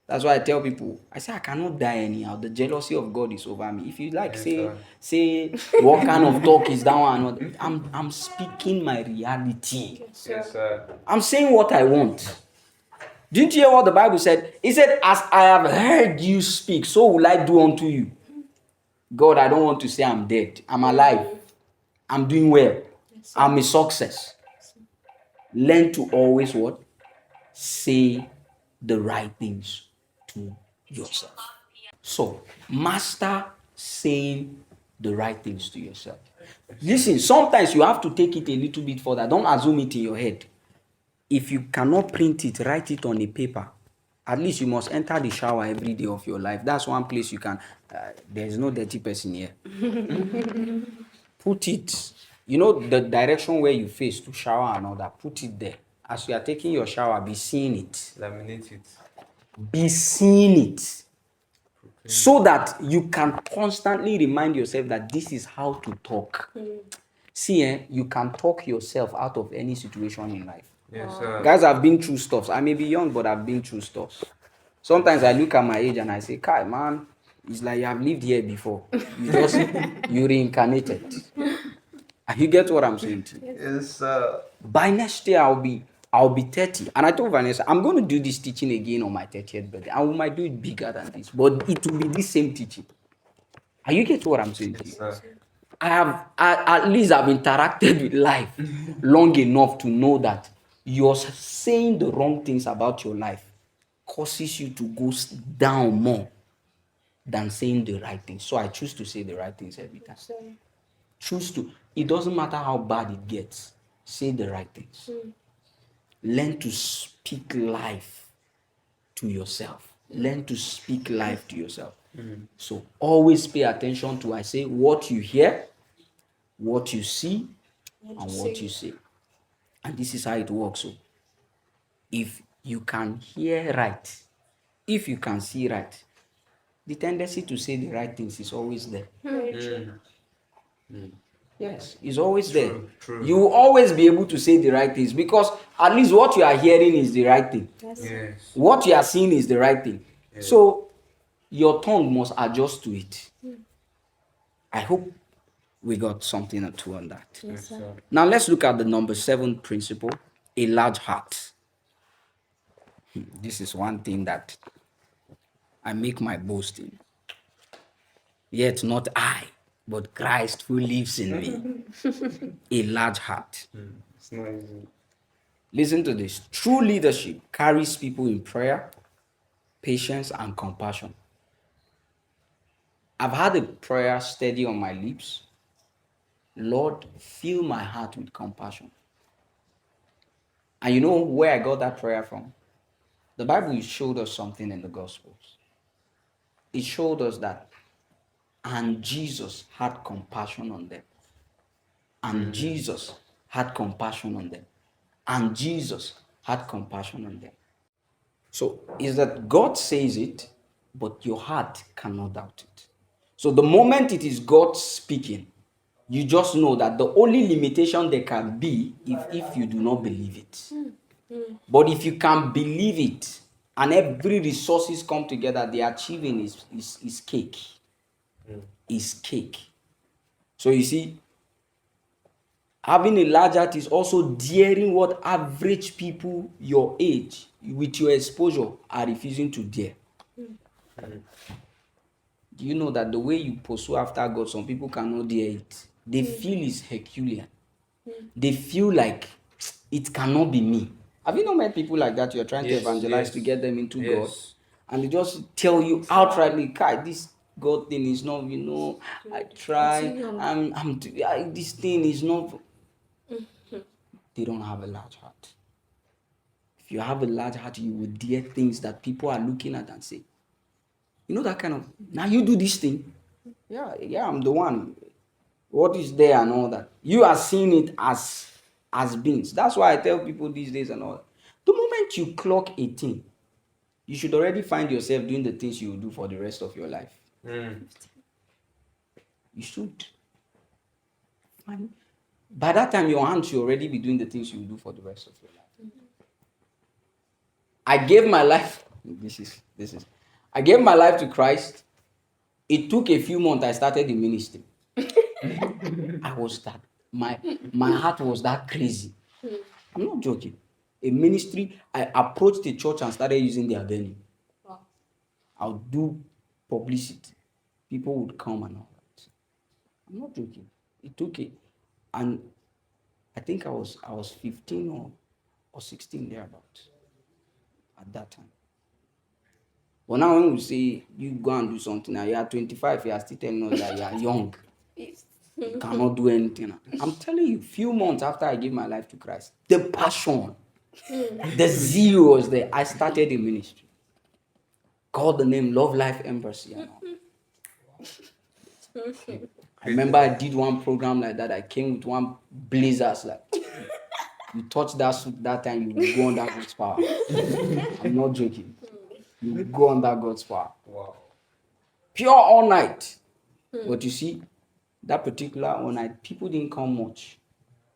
That's why I tell people, I say I cannot die anyhow. The jealousy of God is over me. If you like,
Yes,
say what kind of talk is that one? I'm speaking my reality.
Yes, sir.
I'm saying what I want. Didn't you hear what the Bible said? It said, "As I have heard you speak, so will I do unto you." God, I don't want to say I'm dead. I'm alive. I'm doing well. I'm a success. Learn to always what? Say the right things to yourself. So, master saying the right things to yourself. Listen, sometimes you have to take it a little bit further. Don't assume it in your head. If you cannot print it, write it on a paper. At least you must enter the shower every day of your life. That's one place you can. There's no dirty person here. Put it. You know the direction where you face to shower and all that. Put it there. As you are taking your shower, be seeing it.
Laminate it.
Be seeing it. So that you can constantly remind yourself that this is how to talk. See, you can talk yourself out of any situation in life.
Yes, sir.
Guys, I've been through stuff. I may be young, but I've been through stuff. Sometimes I look at my age and I say, Kai, man, it's like you have lived here before. You reincarnated. And you get what I'm saying to you?
Yes, sir.
By next year, I'll be 30. And I told Vanessa, I'm going to do this teaching again on my 30th birthday. And we might do it bigger than this, but it will be the same teaching. And you get what I'm saying to you?
Yes, sir.
At least I've interacted with life long enough to know that you're saying the wrong things about your life causes you to go down more than saying the right things. So I choose to say the right things every time. Choose to. It doesn't matter how bad it gets. Say the right things. Learn to speak life to yourself. Learn to speak life to yourself. So always pay attention to, I say, what you hear, what you see, and what you say. And this is how it works. So if you can hear right, if you can see right, the tendency to say the right things is always there. Yes, it's always there.
True.
You will always be able to say the right things because at least what you are hearing is the right thing.
Yes.
What you are seeing is the right thing. So your tongue must adjust to it. I hope we got something or two on that.
Yes, sir.
Now let's look at the number 7 principle, a large heart. This is one thing that I make my boast in. Yet not I, but Christ who lives in me. A large heart.
It's not easy.
Listen to this. True leadership carries people in prayer, patience, and compassion. I've had a prayer steady on my lips. Lord, fill my heart with compassion. And you know where I got that prayer from? The Bible showed us something in the Gospels. It showed us that, and Jesus had compassion on them. And Jesus had compassion on them. And Jesus had compassion on them. So is that God says it, but your heart cannot doubt it. So the moment it is God speaking, you just know that the only limitation there can be if you do not believe it. But if you can believe it and every resources come together, the achieving is cake. Is cake. So you see, having a large heart is also daring what average people your age with your exposure are refusing to dare. Do you know that the way you pursue after God, some people cannot dare it? They feel it's Herculean. They feel like it cannot be me. Have you not met people like that? You're trying to evangelize to get them into God, and they just tell you outrightly, "Kai, this God thing is not. I try. This thing is not." They don't have a large heart. If you have a large heart, you will dare things that people are looking at and say, that kind of, now you do this thing. Yeah, I'm the one. What is there and all that? You are seeing it as beings. That's why I tell people these days and all that. The moment you clock 18, you should already find yourself doing the things you will do for the rest of your life. You should. By that time, your hand should already be doing the things you will do for the rest of your life. I gave my life. This is. I gave my life to Christ. It took a few months. I started the ministry. I was that. My heart was that crazy. I'm not joking. A ministry. I approached the church and started using their venue. Wow. I'll do publicity. People would come and all that. I'm not joking. It took it, and I think I was 15 or 16 thereabouts at that time. But now when we say you go and do something, now you are 25, you are still telling us that you are young. You cannot do anything. I'm telling you, few months after I gave my life to Christ, the passion, the zeal was there. I started the ministry. Called the name Love Life Embassy. I remember I did one program like that. I came with one blazers like. You touch that suit that time, you will go under God's power. I'm not joking. You will go under God's power.
Wow.
Pure all night. But you see, that particular all night, people didn't come much.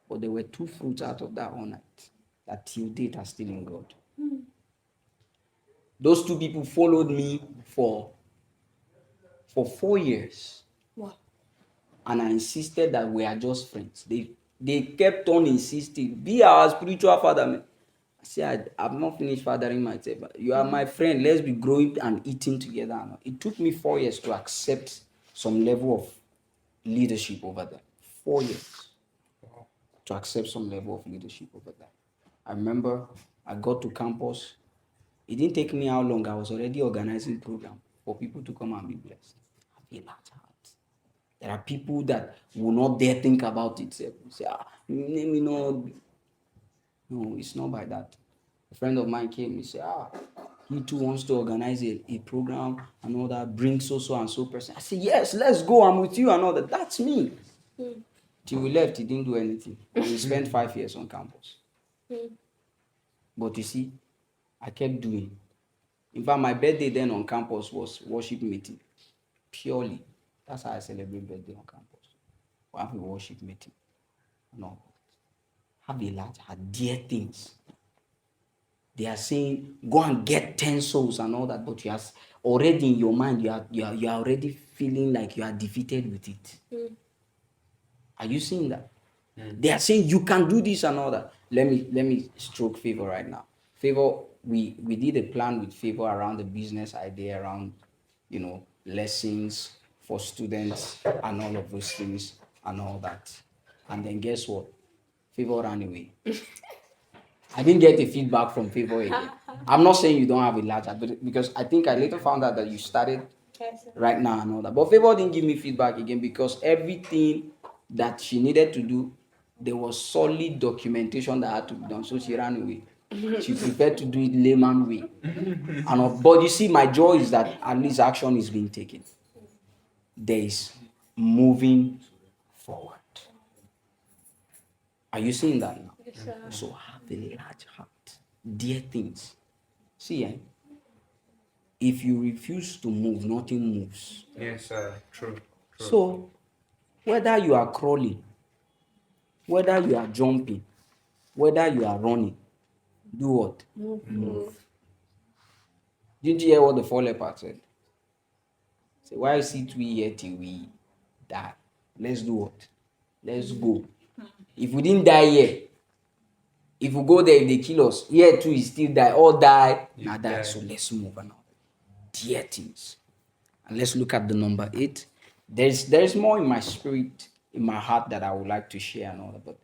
But there were 2 fruits out of that all night that till date are still in God. Those 2 people followed me for 4 years. Wow. And I insisted that we are just friends. They kept on insisting, be our spiritual father, man. I said, I've not finished fathering myself. You are my friend. Let's be growing and eating together. It took me 4 years to accept some level of leadership over there. 4 years to accept some level of leadership over there. I remember I got to campus. It didn't take me how long. I was already organizing program for people to come and be blessed. Have a large heart. There are people that will not dare think about it. Say, no, it's not by that. A friend of mine came. He said, he too wants to organize a program and all that. Bring so and so person. I said, yes, let's go. I'm with you and all that. That's me. Till we left, he didn't do anything. And we spent 5 years on campus. But you see, I kept doing. In fact, my birthday then on campus was worship meeting. Purely. That's how I celebrate birthday on campus. We have a worship meeting. No. Have a large heart, dear things. They are saying, go and get 10 souls and all that, but you are already in your mind, you are already feeling like you are defeated with it. Are you seeing that? They are saying you can do this and all that. Let me stroke Favor right now. Favor, we did a plan with Favor around the business idea, around lessons for students and all of those things and all that. And then guess what? Favor ran away. I didn't get the feedback from Favor again. I'm not saying you don't have a large heart, but because I think I later found out that you started right now and all that. But Favor didn't give me feedback again because everything that she needed to do, there was solid documentation that had to be done. So she ran away. She preferred to do it layman way. But you see, my joy is that at least action is being taken. There is moving forward. Are you seeing that now? Yes, sir. So have a large heart. Dear things. See, If you refuse to move, nothing moves.
Yes, sir. True. True.
So, whether you are crawling, whether you are jumping, whether you are running, do what?
Move.
Did you hear what the four lepers said? Say, why sit we here till we die? Let's do what? Let's go. If we didn't die here, if we go there, if they kill us, here too, we still die. All die,
You
now die.
die.
So let's move on. Dear things. And let's look at the number 8. There's more in my spirit, in my heart that I would like to share and all that. But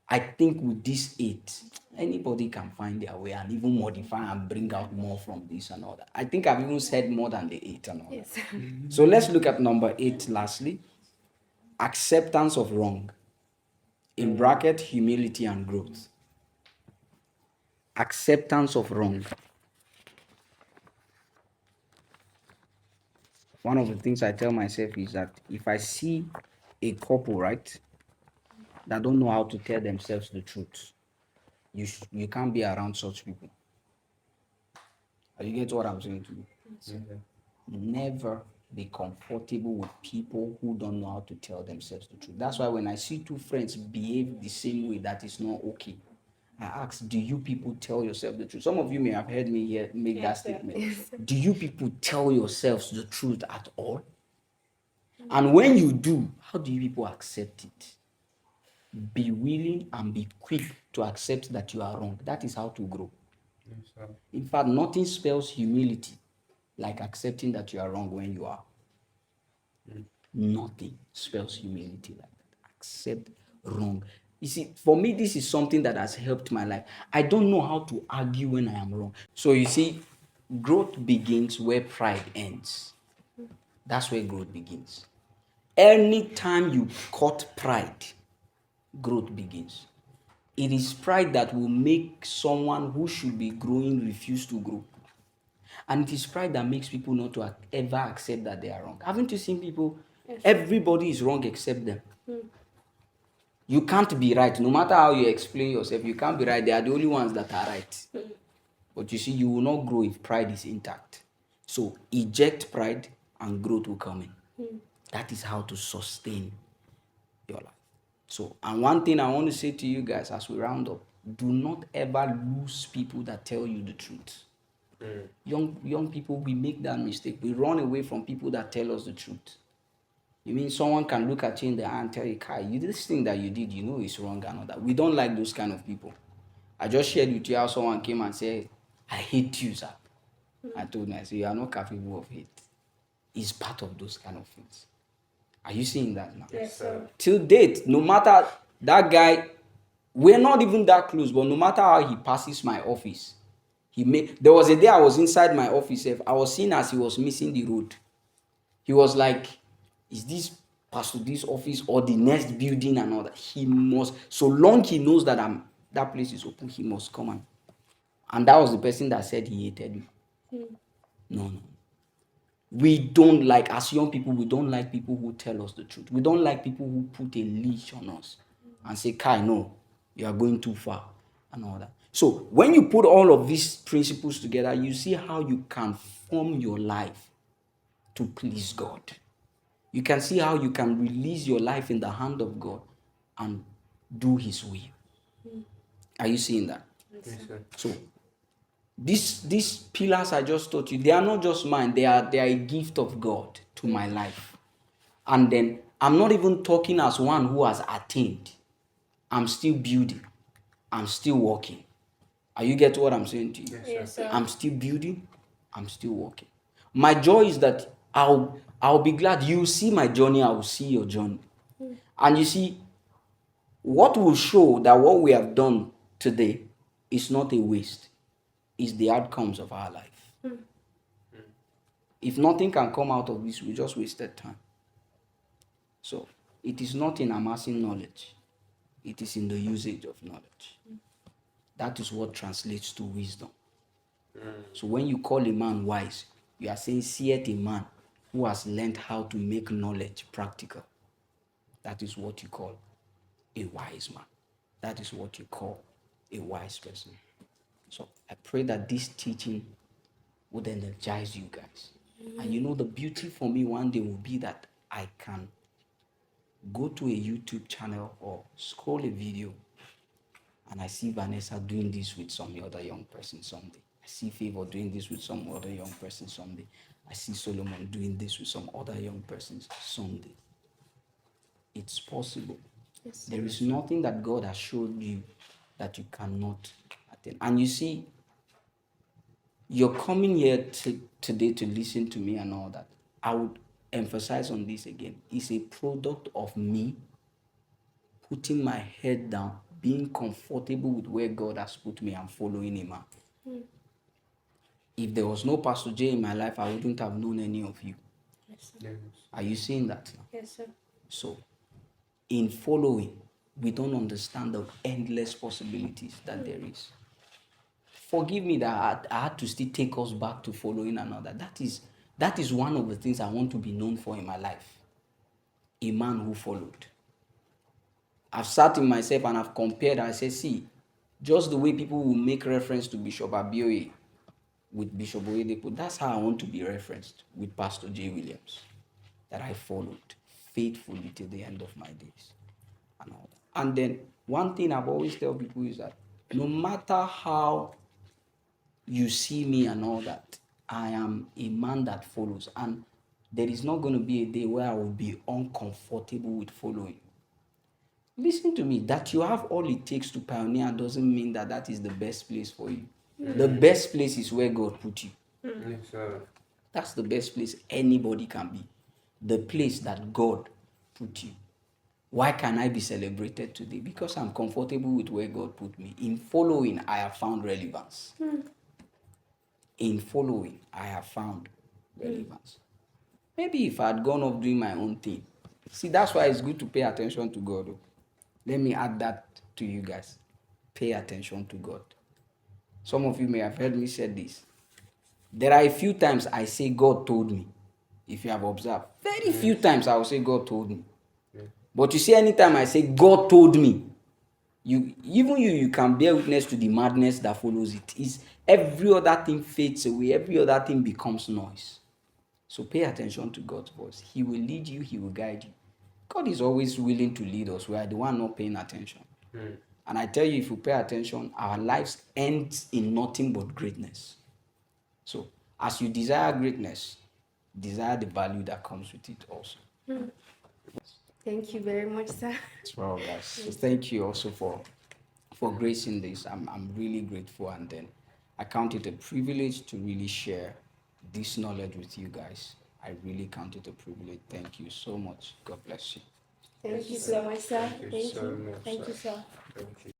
I think with this 8, anybody can find their way and even modify and bring out more from this and all that. I think I've even said more than the 8 and all
Yes.
that. So let's look at number 8 lastly. Acceptance of wrong. In bracket, humility and growth. Acceptance of wrong. One of the things I tell myself is that if I see a couple, right, that don't know how to tell themselves the truth, you can't be around such people. You get what I'm saying to you?
Yeah.
Never be comfortable with people who don't know how to tell themselves the truth. That's why when I see two friends behave the same way, that is not okay. I ask, do you people tell yourself the truth? Some of you may have heard me here make that
Yes, sir.
statement.
Yes, sir.
Do you people tell yourselves the truth at all? And when you do, how do you people accept it? Be willing and be quick to accept that you are wrong. That is how to grow.
Yes, sir.
In fact, nothing spells humility like accepting that you are wrong when you are. Nothing spells humility like that. Accept wrong. You see, for me, this is something that has helped my life. I don't know how to argue when I am wrong. So you see, growth begins where pride ends. That's where growth begins. Anytime you cut pride, growth begins. It is pride that will make someone who should be growing refuse to grow. And it is pride that makes people not to ever accept that they are wrong. Haven't you seen people?
Yes.
Everybody is wrong except them. You can't be right. No matter how you explain yourself, you can't be right. They are the only ones that are right. But you see, you will not grow if pride is intact. So eject pride and growth will come in. That is how to sustain your life. So, and one thing I want to say to you guys as we round up, do not ever lose people that tell you the truth. Young people, we make that mistake. We run away from people that tell us the truth. You mean someone can look at you in the eye and tell you, Kai, you this thing that you did, you know it's wrong and all that. We don't like those kind of people. I just shared with you how someone came and said, I hate you, sir. I told him, I said, you are not capable of hate. It's part of those kind of things. Are you seeing that now?
Yes, sir.
Till date, no matter that guy, we're not even that close, but no matter how he passes my office, there was a day I was inside my office, I was seeing as he was missing the road. He was like, is this Pastor this office or the next building and all that? He must, so long he knows that that place is open, he must come. And that was the person that said he hated me. No. We don't like, as young people, we don't like people who tell us the truth. We don't like people who put a leash on us and say, Kai, no, you are going too far and all that. So when you put all of these principles together, you see how you can form your life to please God. You can see how you can release your life in the hand of God and do His will. Are you seeing that?
Yes, sir.
So these pillars I just taught you, they are not just mine. They are a gift of God to my life. And then I'm not even talking as one who has attained. I'm still building. I'm still working. Are you get what I'm saying to you?
Yes, sir.
I'm still building. I'm still working. My joy is that I'll be glad you see my journey. I will see your journey. And you see, what will show that what we have done today is not a waste, is the outcomes of our life. If nothing can come out of this, we just wasted time. So it is not in amassing knowledge, it is in the usage of knowledge. That is what translates to wisdom. So when you call a man wise, you are saying, seeth a man who has learned how to make knowledge practical. That is what you call a wise man. That is what you call a wise person. So I pray that this teaching would energize you guys. And you know, the beauty for me one day will be that I can go to a YouTube channel or scroll a video and I see Vanessa doing this with some other young person someday. I see Favor doing this with some other young person someday. I see Solomon doing this with some other young persons someday. It's possible.
Yes, sir.
There is nothing that God has showed you that you cannot attain. And you see, you're coming here today to listen to me and all that. I would emphasize on this again. It's a product of me putting my head down, being comfortable with where God has put me and following Him out. If there was no Pastor J in my life, I wouldn't have known any of you.
Yes, sir.
Yes.
Are you seeing that now?
Yes, sir.
So, in following, we don't understand the endless possibilities that there is. Forgive me that I had to still take us back to following another. That is one of the things I want to be known for in my life. A man who followed. I've sat in myself and I've compared. I said, see, just the way people will make reference to Bishop Abioye with Bishop Oyedepo, that's how I want to be referenced with Pastor J. Williams. That I followed faithfully till the end of my days. And all that. And then one thing I've always tell people is that no matter how you see me and all that, I am a man that follows. And there is not going to be a day where I will be uncomfortable with following. Listen to me, that you have all it takes to pioneer doesn't mean that that is the best place for you. The best place is where God put you.
Yes, sir.
That's the best place anybody can be. The place that God put you. Why can I be celebrated today? Because I'm comfortable with where God put me. In following, I have found relevance. In following, I have found relevance. Maybe if I had gone off doing my own thing. See, that's why it's good to pay attention to God. Let me add that to you guys. Pay attention to God. Some of you may have heard me say this. There are a few times I say God told me. If you have observed. Very few times I will say God told me.
Yeah.
But you see, anytime I say God told me, you can bear witness to the madness that follows it. Is every other thing fades away, every other thing becomes noise. So pay attention to God's voice. He will lead you, He will guide you. God is always willing to lead us. We are the one not paying attention. And I tell you, if we pay attention, our lives end in nothing but greatness. So as you desire greatness, desire the value that comes with it also.
Thank you very much, sir.
Well, guys, so thank you also for gracing this. I'm really grateful, and then I count it a privilege to really share this knowledge with you guys. I really count it a privilege. Thank you so much. God bless you.
Thank you so much, sir.
Thank you so much,
Thank you,
sir.
sir.
Thank you.